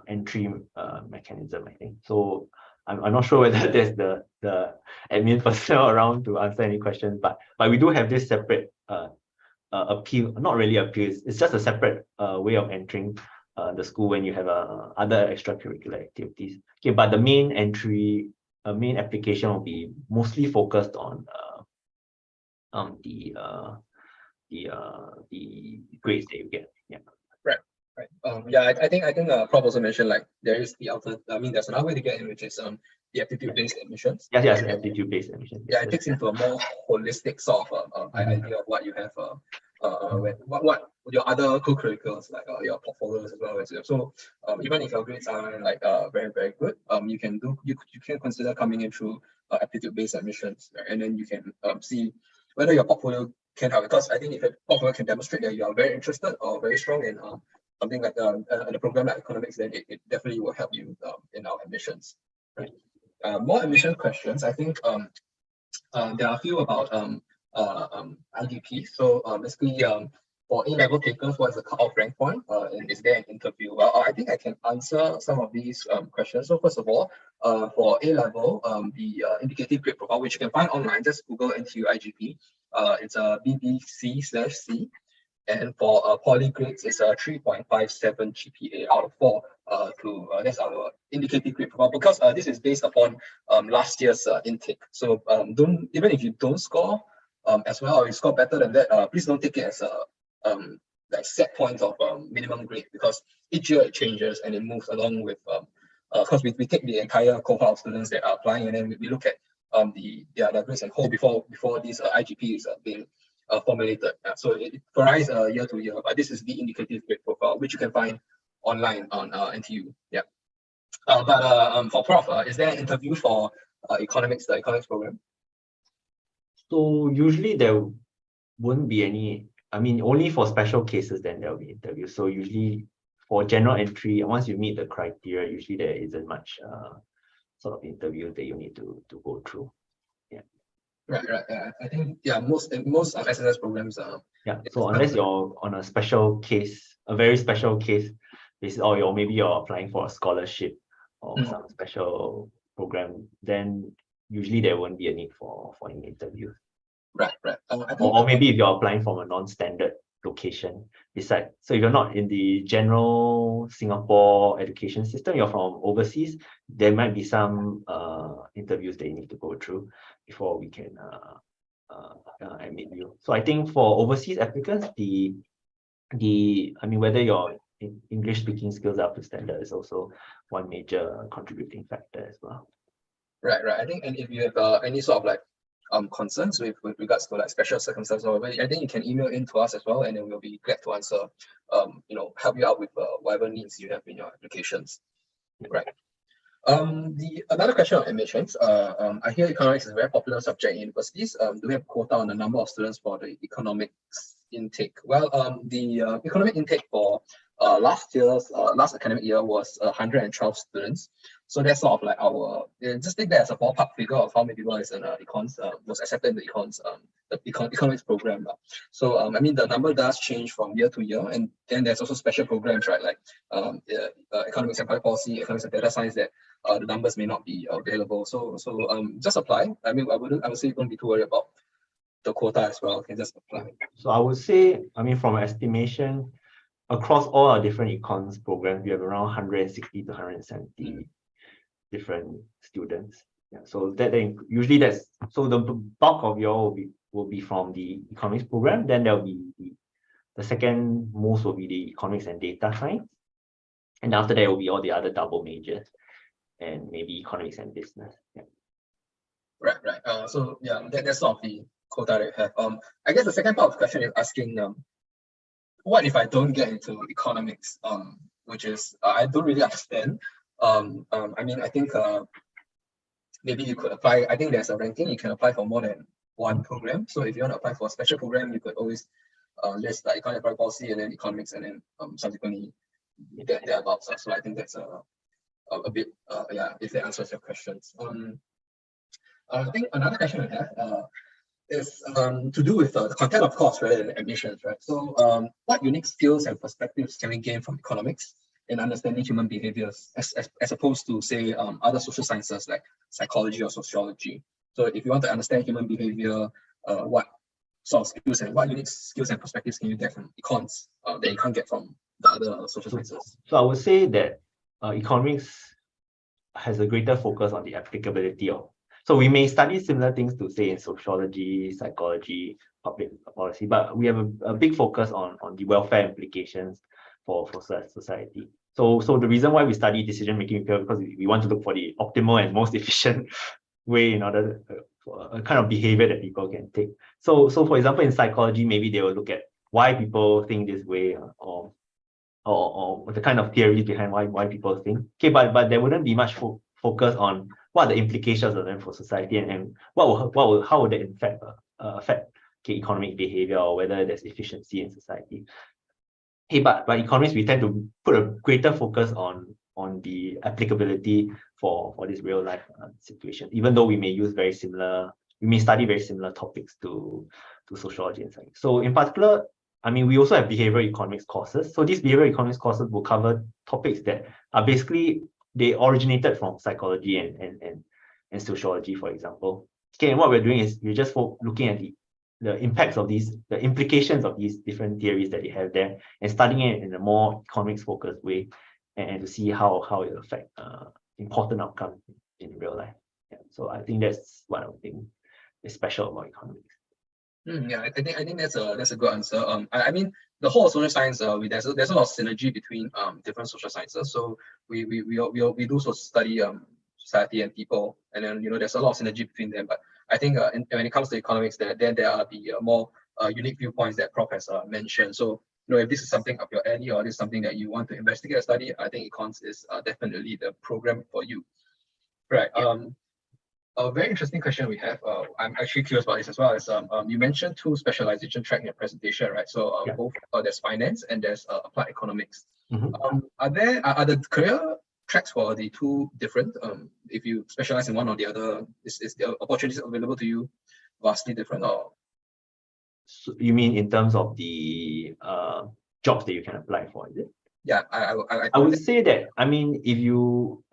entry mechanism, I think. So I'm not sure whether there's the admin personnel around to answer any questions, but we do have this separate appeal, not really appeal, it's just a separate way of entering the school when you have other extracurricular activities. Okay, but the main main application will be mostly focused on the grades that you get. Yeah. Right. Yeah, I think Prof also mentioned like there is the alternate. I mean, there's another way to get in, which is the aptitude-based admissions. Yes, aptitude-based admissions. Yeah, it takes into a more holistic sort of idea of what you have. What your other co-curriculars like your portfolios as well as so even if your grades are like very very good, you can consider coming in through aptitude-based admissions, right? And then you can see whether your portfolio can help, because I think if a portfolio can demonstrate that you are very interested or very strong in something like the program like economics, then it definitely will help you in our admissions. Right? More admission questions. I think there are a few about IGP. So basically, for A-level takers, what is the cutoff rank point? And is there an interview? Well, I think I can answer some of these questions. So first of all, for A-level, the indicative grade profile, which you can find online, just Google NTU IGP. It's a BBC/C. And for poly grades, it's a 3.57 GPA out of 4. That's our indicative grade profile, because this is based upon last year's intake. So don't, even if you don't score as well, or you score better than that, please don't take it as a like set point of minimum grade, because each year it changes and it moves along with because we take the entire cohort of students that are applying, and then we look at their grades and whole before these IGP is being formulated. So it varies year to year, but this is the indicative grade profile, which you can find online on NTU. Yeah. But for Prof, is there an interview for the economics program? So usually there wouldn't be any. I mean, only for special cases then there will be interviews. So usually for general entry, once you meet the criteria, usually there isn't much sort of interview that you need to go through. Yeah. Right. I think most SSS programs yeah. So unless you're on a special case, a very special case, or maybe you're applying for a scholarship or some special program, then usually there won't be a need for any interview. Right. Or maybe if you're applying from a non-standard location, so if you're not in the general Singapore education system, you're from overseas, there might be some interviews that you need to go through before we can admit you. So I think for overseas applicants, whether your English speaking skills are up to standard is also one major contributing factor as well. Right. I think, and if you have any sort of like concerns with regards to like special circumstances or whatever, I think you can email in to us as well, and then we'll be glad to answer, help you out with whatever needs you have in your applications. Right. Another question on admissions. I hear economics is a very popular subject in universities. Do we have a quota on the number of students for the economics intake? Well, the economic intake for last academic year was 112 students. So that's sort of like our, just take that as a ballpark figure of how many people is in econs, was accepted in the economics program. So I mean, the number does change from year to year, and then there's also special programs, right? Like economics and public policy, economics and data science, that the numbers may not be available. So just apply. I mean, I would say you don't be too worried about the quota as well. You can just apply. So I would say, I mean, from an estimation, across all our different econs programs, we have around 160 to 170 different students. Yeah, so usually so the bulk of your will be from the economics program. Then there'll be the second most will be the economics and data science, and after that will be all the other double majors and maybe economics and business. Yeah. Right. So yeah, that's sort of the quota that you have. I guess the second part of the question is asking, what if I don't get into economics? Which is I don't really understand. I mean, I think maybe you could apply. I think there's a ranking. You can apply for more than one program. So if you want to apply for a special program, you could always list like economic public policy and then economics, and then subsequently thereabouts. So I think that's a bit yeah, if that answers your questions. I think another question I have is to do with the content of course rather than admissions, right? So what unique skills and perspectives can we gain from economics in understanding human behaviors as opposed to, say, other social sciences like psychology or sociology? So if you want to understand human behavior, what sort of skills and what unique skills and perspectives can you get from econs that you can't get from the other social sciences? So I would say that economics has a greater focus on the applicability of. So we may study similar things to, say, in sociology, psychology, public policy, but we have a big focus on the welfare implications for society. So the reason why we study decision making is because we want to look for the optimal and most efficient way in order for a kind of behavior that people can take. So for example, in psychology, maybe they will look at why people think this way, or the kind of theories behind why people think. Okay, but there wouldn't be much focus on what are the implications of them for society, and how would it affect economic behavior, or whether there's efficiency in society. Hey, but economists, we tend to put a greater focus on the applicability for this real life situation, even though we may study very similar topics to sociology and science. So in particular, I mean, we also have behavioral economics courses. So these behavioral economics courses will cover topics that are basically, they originated from psychology and sociology, for example. Okay, and what we're doing is we're just looking at the impacts of the implications of these different theories that they have there, and studying it in a more economics focused way, and to see how it will affect important outcomes in real life. Yeah, so I think that's what I think is special about economics. Yeah, I think that's a good answer. I mean, the whole social science, there's a lot of synergy between different social sciences. So we do also study society and people, and then there's a lot of synergy between them. But I think when it comes to economics, then there are the more unique viewpoints that Prof has mentioned. So if this is something up your alley, or this is something that you want to investigate or study, I think econs is definitely the program for you. Right. A very interesting question we have. I'm actually curious about this as well. Is you mentioned two specialization track in your presentation, right? So Yeah. both there's finance and there's applied economics. Mhm. Are the career tracks for the two different? If you specialize in one or the other, is the opportunities available to you vastly different, or? So you mean in terms of the jobs that you can apply for, is it? Yeah, I would say that, I mean,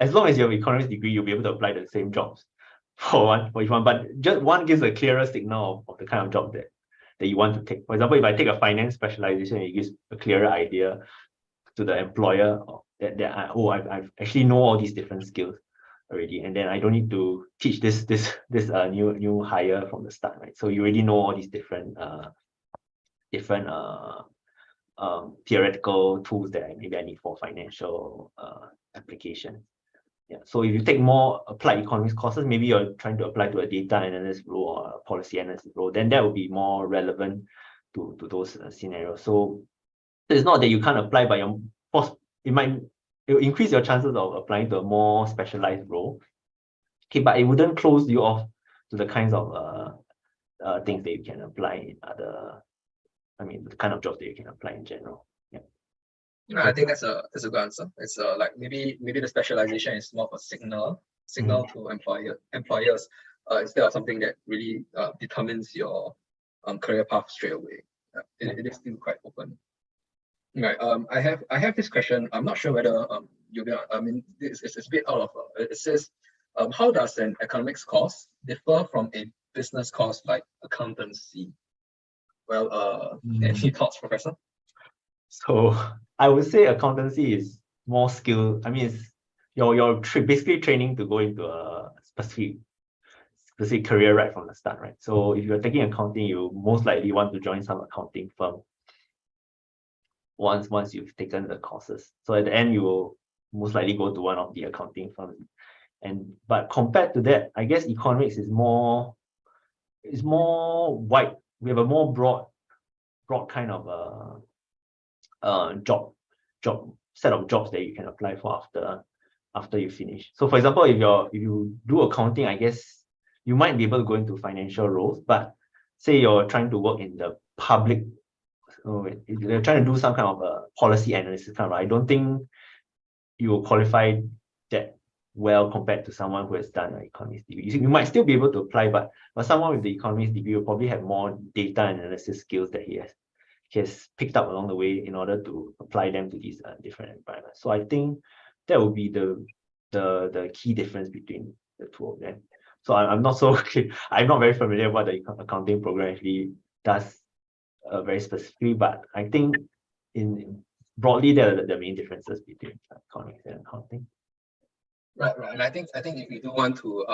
as long as you have an economics degree, you'll be able to apply the same jobs for each one, but just one gives a clearer signal of the kind of job that you want to take. For example, if I take a finance specialization, it gives a clearer idea to the employer that I actually know all these different skills already, and then I don't need to teach this new hire from the start, right? So you already know all these different theoretical tools that maybe I need for financial application. Yeah. So if you take more applied economics courses, maybe you're trying to apply to a data analyst role or a policy analyst role, then that will be more relevant to those scenarios. So it's not that you can't apply, but it will increase your chances of applying to a more specialized role. Okay, but it wouldn't close you off to the kinds of things that you can apply in the kind of jobs that you can apply in general. Yeah. I think that's a good answer. It's like maybe the specialization is more of a signal to employers instead of something that really determines your career path straight away. It is still quite open. Right. I have this question. I'm not sure whether you'll be. I mean, it's a bit out of. It says, how does an economics course differ from a business course like accountancy? Well, any thoughts, Professor? So I would say accountancy is more skill. I mean, it's you're basically training to go into a specific career right from the start, right? So if you're taking accounting, you most likely want to join some accounting firm once you've taken the courses. So at the end, you will most likely go to one of the accounting firms. But compared to that, I guess economics is more wide. We have a more broad kind of job set of jobs that you can apply for after you finish. So for example, if you do accounting, I guess you might be able to go into financial roles, but say you're trying to work in the public, you're trying to do some kind of a policy analysis kind of, I don't think you will qualify that well compared to someone who has done an economics degree. You might still be able to apply, but someone with the economics degree will probably have more data analysis skills that he has picked up along the way in order to apply them to these different environments. So I think that would be the key difference between the two of them. So I'm not very familiar what the accounting program actually does very specifically, but I think in broadly there are the main differences between economics and accounting. Right. And I think if you do want to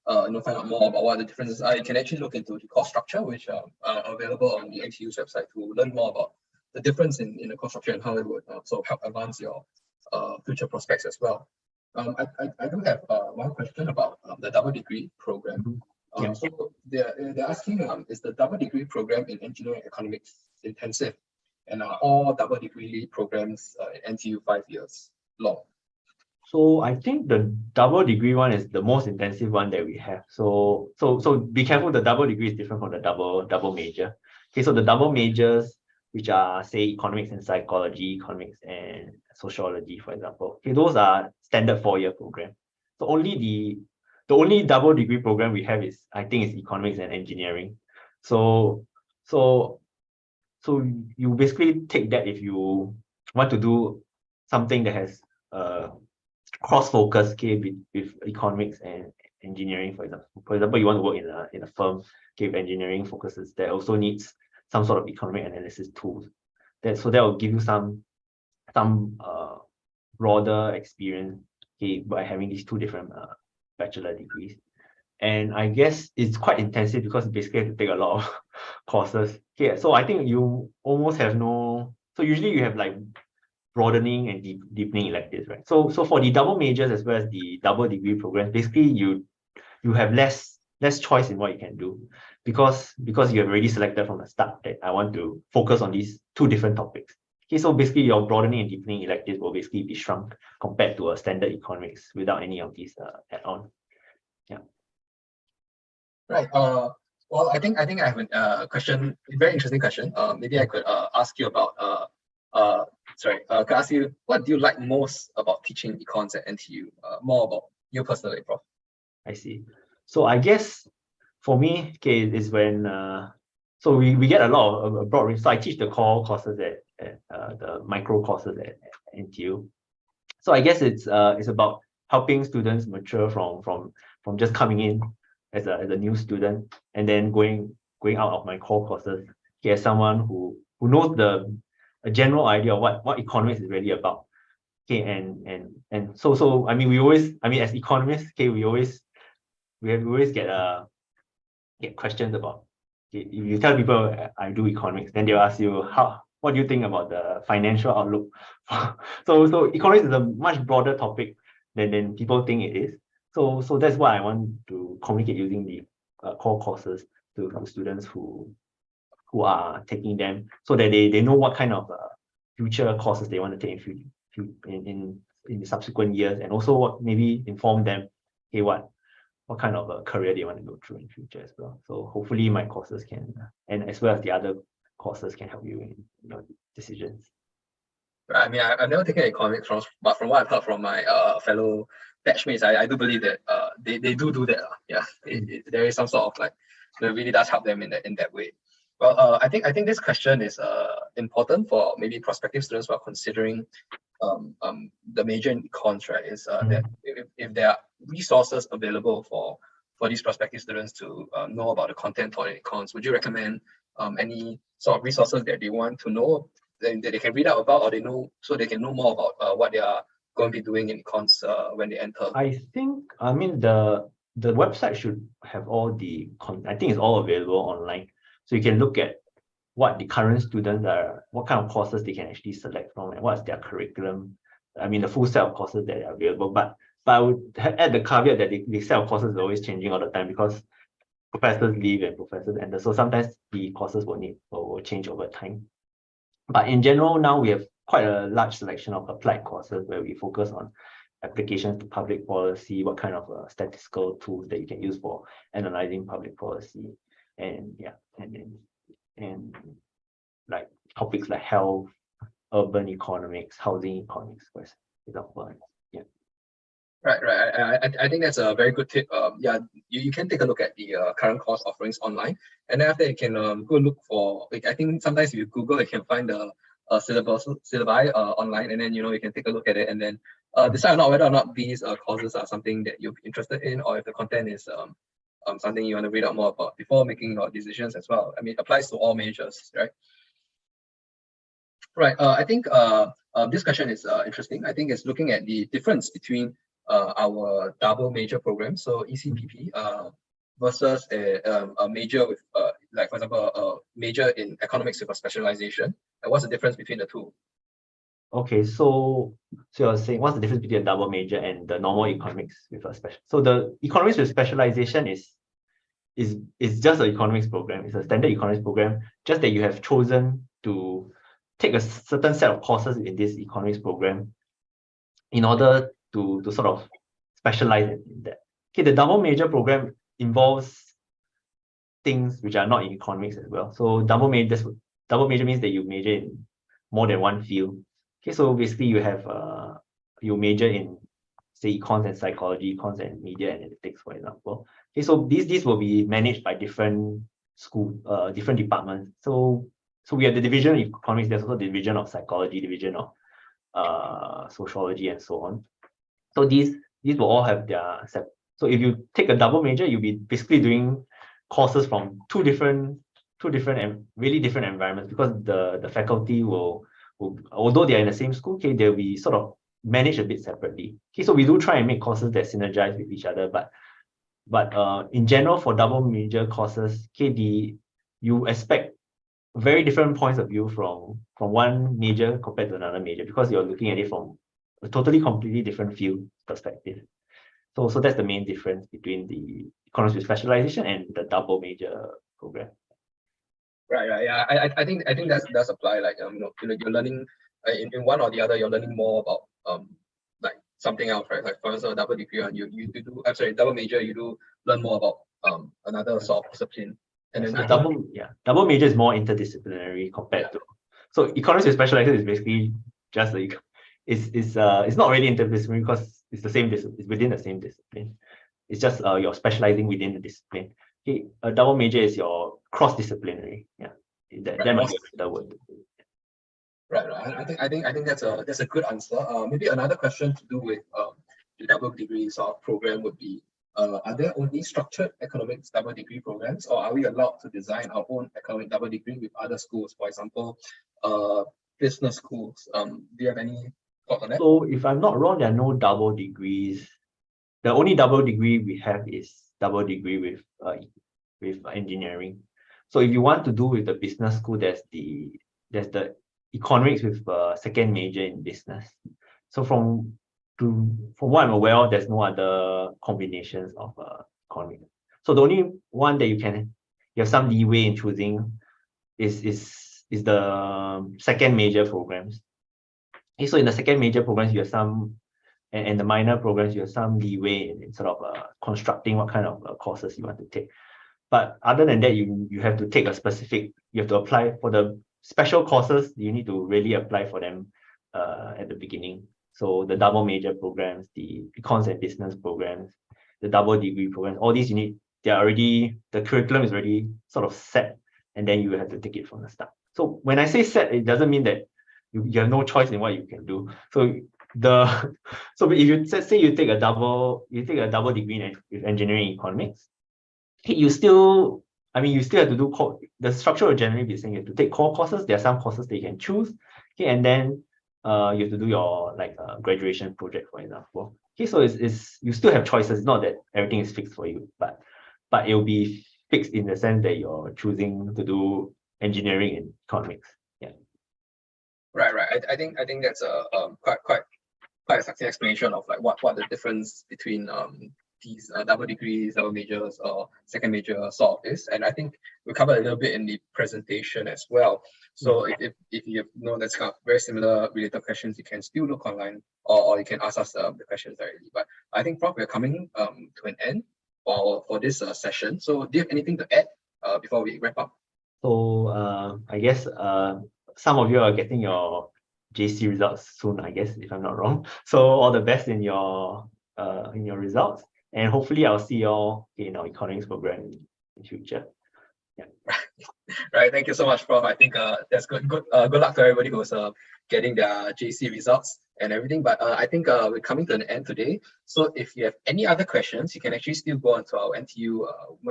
find out more about what the differences are, you can actually look into the course structure, which are available on the NTU's website to learn more about the difference in the course structure and how it would sort of help advance your future prospects as well. I do have one question about the double degree program. So they're asking, is the double degree program in engineering economics intensive, and are all double degree programs in NTU 5 years long? So I think the double degree one is the most intensive one that we have. So be careful, the double degree is different from the double major. Okay, so the double majors, which are say economics and psychology, economics and sociology, for example. Okay, those are standard 4-year program. So the only double degree program we have is, I think, is economics and engineering. So you basically take that if you want to do something that has cross-focus, okay, with economics and engineering, for example. For example, you want to work in a firm, okay, with engineering focuses that also needs some sort of economic analysis tools. So that will give you some broader experience, okay, by having these two different bachelor degrees. And I guess it's quite intensive because basically you have to take a lot of courses. Okay, so I think you almost have no. So usually you have like broadening and deepening electives, right? So for the double majors as well as the double degree programs, basically you have less choice in what you can do because you have already selected from the start that I want to focus on these two different topics. Okay, so basically your broadening and deepening electives will basically be shrunk compared to a standard economics without any of these add-on. Yeah. Right. Well, I think I have a question, a very interesting question. Maybe I could ask you about could ask you, what do you like most about teaching econs at NTU? More about you personally, Prof. I see. So I guess for me, okay, is when so we get a lot of a broad range. So I teach the core courses at the micro courses at NTU. So I guess it's about helping students mature from just coming in as a new student and then going out of my core courses, okay, as someone who knows a general idea of what economics is really about. Okay, and so I mean as economists, okay, we always get questions about, okay, if you tell people I do economics, then they'll ask you what do you think about the financial outlook? so economics is a much broader topic than people think it is. So that's why I want to communicate using the core courses to students who are taking them, so that they know what kind of future courses they want to take in the subsequent years, and also what maybe inform them, okay, what kind of a career they want to go through in future as well. So hopefully my courses can, and as well as the other courses, can help you in your decisions. I mean, I've never taken economics but from what I've heard from my fellow batchmates, I do believe that they do that. Yeah, there is some sort of like, it really does help them in that way. Well, I think this question is important for maybe prospective students who are considering the major in econs, right? Is that if there are resources available for these prospective students to know about the content for the econs, would you recommend any sort of resources that they want to know, that they can read out about, or they know, so they can know more about what they are going to be doing in econs when they enter? I mean, the website should have all the I think it's all available online. So you can look at what the current students are, what kind of courses they can actually select from, and what's their curriculum. I mean, the full set of courses that are available. But I would add the caveat that the set of courses is always changing all the time, because professors leave and professors enter. So sometimes the courses will change over time. But in general, now we have quite a large selection of applied courses where we focus on applications to public policy, what kind of statistical tools that you can use for analyzing public policy, and and like topics like health, urban economics, housing economics, for example. Yeah. Right. I think that's a very good tip. Yeah, you can take a look at the current course offerings online, and then after you can go look for. Like, I think sometimes if you Google, you can find the syllabi online, and then you can take a look at it, and then decide whether or not these courses are something that you're interested in, or if the content is something you want to read out more about before making your decisions as well. I mean, it applies to all majors, right? Right. I think this question is interesting. I think it's looking at the difference between our double major program, so ECPP, versus a major with, like for example, a major in economics with a specialization. And what's the difference between the two? Okay, so you're saying what's the difference between a double major and the normal economics with a special? So the economics with specialization is just an economics program. It's a standard economics program, just that you have chosen to take a certain set of courses in this economics program in order to sort of specialize in that. Okay, the double major program involves things which are not in economics as well. So double major means that you major in more than one field. Okay, so basically you have you major in, say, econs and psychology, econs and media analytics, for example. Okay, so these will be managed by different different departments. So we have the division of economics. There's also the division of psychology, division of sociology, and so on. So these will all have their set. So if you take a double major, you'll be basically doing courses from two different and really different environments, because the faculty will, although they are in the same school, okay, they'll be sort of managed a bit separately. Okay, so we do try and make courses that synergize with each other, but in general, for double major courses, okay, you expect very different points of view from one major compared to another major, because you're looking at it from a completely different field perspective. So that's the main difference between the economics with specialization and the double major program. Right. Yeah, I think that does apply. Like you're learning in one or the other, you're learning more about like something else, right? Like for example, a double degree, and you do, I'm sorry, double major, you do learn more about another sort of discipline. And then so double major is more interdisciplinary compared to, so economics with specialization is basically just it's not really interdisciplinary, because it's the same discipline, it's within the same discipline. It's just you're specializing within the discipline. Okay, a double major is your cross-disciplinary. Yeah, that might be the word. Right. I think that's a good answer. Maybe another question to do with the double degree sort of program would be, are there only structured economics double degree programs, or are we allowed to design our own economic double degree with other schools? For example, business schools. Do you have any thought on that? So if I'm not wrong, there are no double degrees. The only double degree we have is double degree with engineering. So if you want to do with the business school, there's the economics with second major in business. So from what I'm aware of, there's no other combinations of economics. So the only one that you have some leeway in choosing is the second major programs. Okay, so in the second major programs, you have some, and the minor programs, you have some leeway in sort of constructing what kind of courses you want to take. But other than that, you have to take you have to apply for the special courses. You need to really apply for them at the beginning. So the double major programs, the econs and business programs, the double degree programs, all these the curriculum is already sort of set, and then you have to take it from the start. So when I say set, it doesn't mean that you have no choice in what you can do. So if you say you take a double degree in engineering economics, you still have to do the structure will generally be saying you have to take core courses. There are some courses that you can choose, okay, and then you have to do your graduation project, for example. Okay, so you still have choices. It's not that everything is fixed for you, but it will be fixed in the sense that you're choosing to do engineering and economics. Yeah. Right. I think that's a quite a succinct explanation of like what the difference between these double degrees, double majors, or second major sort of is. And I think we covered a little bit in the presentation as well. So if you know that's kind of very similar related questions, you can still look online, or you can ask us the questions directly. But I think, Prof, we're coming to an end for this session. So do you have anything to add before we wrap up? So I guess some of you are getting your JC results soon, I guess, if I'm not wrong. So all the best in your results, and hopefully I'll see you all in our economics program in future. Yeah. Right. Thank you so much, Prof. I think that's good. Good luck to everybody who's getting their JC results and everything. But I think we're coming to an end today. So if you have any other questions, you can actually still go onto our NTU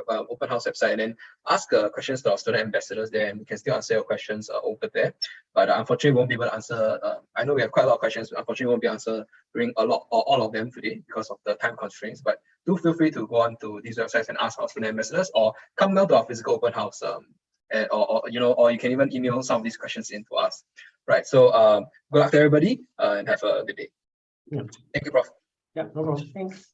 open house website and then ask questions to our student ambassadors there, and we can still answer your questions over there. But unfortunately, we won't be able to answer. I know we have quite a lot of questions. Unfortunately, we won't be answering all of them today because of the time constraints. But do feel free to go on to these websites and ask our student ambassadors, or come down to our physical open house. Or you can even email some of these questions in to us. Right. So good luck to everybody and have a good day. Yeah. Thank you, Prof. Yeah, no problem. Thanks.